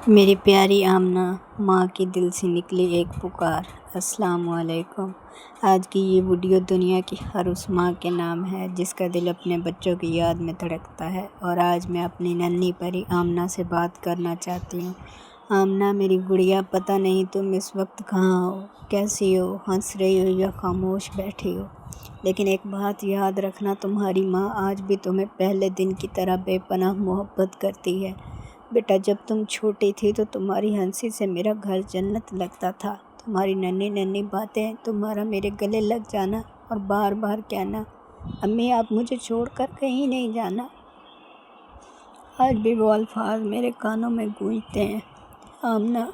میری پیاری آمنہ، ماں کے دل سے نکلی ایک پکار۔ السلام علیکم۔ آج کی یہ ویڈیو دنیا کی ہر اس ماں کے نام ہے جس کا دل اپنے بچوں کی یاد میں دھڑکتا ہے، اور آج میں اپنی ننھی پری آمنہ سے بات کرنا چاہتی ہوں۔ آمنہ میری گڑیا، پتہ نہیں تم اس وقت کہاں ہو، کیسی ہو، ہنس رہی ہو یا خاموش بیٹھی ہو، لیکن ایک بات یاد رکھنا، تمہاری ماں آج بھی تمہیں پہلے دن کی طرح بے پناہ محبت کرتی ہے۔ بیٹا، جب تم چھوٹی تھی تو تمہاری ہنسی سے میرا گھر جنت لگتا تھا۔ تمہاری ننھی ننھی باتیں، تمہارا میرے گلے لگ جانا اور بار بار کہنا، امی آپ مجھے چھوڑ کر کہیں نہیں جانا، آج بھی وہ الفاظ میرے کانوں میں گونجتے ہیں۔ آمنہ،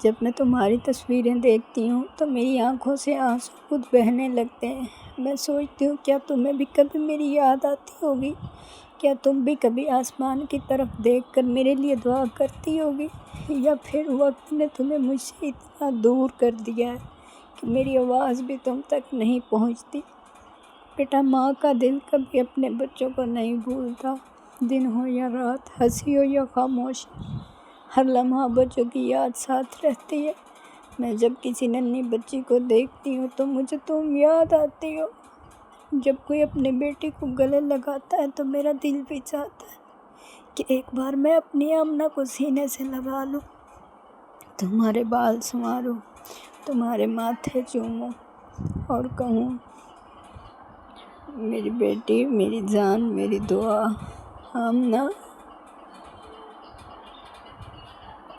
جب میں تمہاری تصویریں دیکھتی ہوں تو میری آنکھوں سے آنسو خود بہنے لگتے ہیں۔ میں سوچتی ہوں، کیا تمہیں بھی کبھی میری یاد آتی ہوگی؟ کیا تم بھی کبھی آسمان کی طرف دیکھ کر میرے لیے دعا کرتی ہوگی؟ یا پھر وقت نے تمہیں مجھ سے اتنا دور کر دیا ہے کہ میری آواز بھی تم تک نہیں پہنچتی؟ بیٹا، ماں کا دل کبھی اپنے بچوں کو نہیں بھولتا۔ دن ہو یا رات، ہنسی ہو یا خاموشی، ہر لمحہ بچوں کی یاد ساتھ رہتی ہے۔ میں جب کسی ننھی بچی کو دیکھتی ہوں تو مجھے تم یاد آتی ہو۔ جب کوئی اپنے بیٹی کو گلے لگاتا ہے تو میرا دل بھی چاہتا ہے کہ ایک بار میں اپنی آمنہ کو سینے سے لگا لوں، تمہارے بال سنواروں، تمہارے ماتھے چوموں اور کہوں، میری بیٹی، میری جان، میری دعا۔ آمنہ،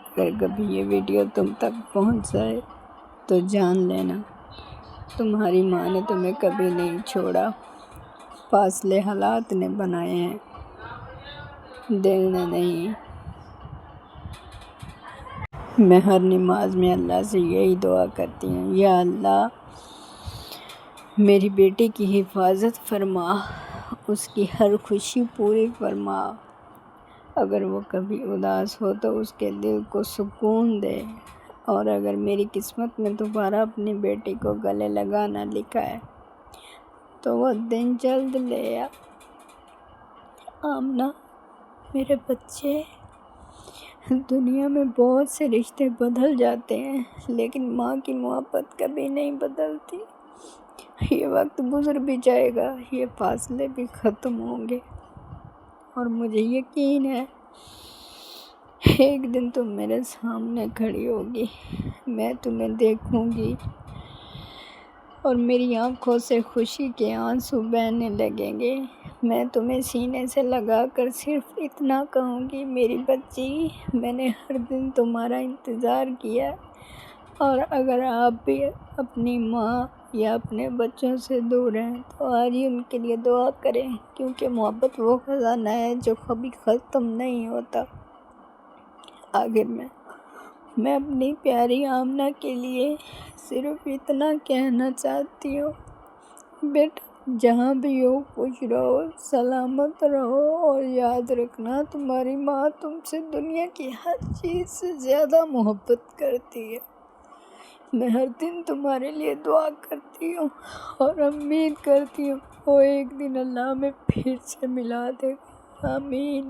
اگر کبھی یہ ویڈیو تم تک پہنچ جائے تو جان لینا، تمہاری ماں نے تمہیں کبھی نہیں چھوڑا۔ فاصلے حالات نے بنائے ہیں، دل نے نہیں۔ میں ہر نماز میں اللہ سے یہی دعا کرتی ہوں، یا اللہ میری بیٹی کی حفاظت فرما، اس کی ہر خوشی پوری فرما، اگر وہ کبھی اداس ہو تو اس کے دل کو سکون دے، اور اگر میری قسمت میں دوبارہ اپنی بیٹی کو گلے لگانا لکھا ہے تو وہ دن جلد لے آ۔ آمنہ، میرے بچے، دنیا میں بہت سے رشتے بدل جاتے ہیں لیکن ماں کی محبت کبھی نہیں بدلتی۔ یہ وقت گزر بھی جائے گا، یہ فاصلے بھی ختم ہوں گے، اور مجھے یقین ہے ایک دن تم میرے سامنے کھڑی ہوگی، میں تمہیں دیکھوں گی اور میری آنکھوں سے خوشی کے آنسو بہنے لگیں گے۔ میں تمہیں سینے سے لگا کر صرف اتنا کہوں گی، میری بچی، میں نے ہر دن تمہارا انتظار کیا، اور اگر آپ بھی اپنی ماں یا اپنے بچوں سے دور ہیں تو آج ہی ان کے لیے دعا کریں، کیونکہ محبت وہ خزانہ ہے جو کبھی ختم نہیں ہوتا۔ آخر میں اپنی پیاری آمنہ کے لیے صرف اتنا کہنا چاہتی ہوں، بیٹا جہاں بھی ہو خوش رہو، سلامت رہو، اور یاد رکھنا تمہاری ماں تم سے دنیا کی ہر چیز سے زیادہ محبت کرتی ہے۔ میں ہر دن تمہارے لیے دعا کرتی ہوں اور امید کرتی ہوں وہ ایک دن اللہ میں پھر سے ملا دے گا۔ آمین۔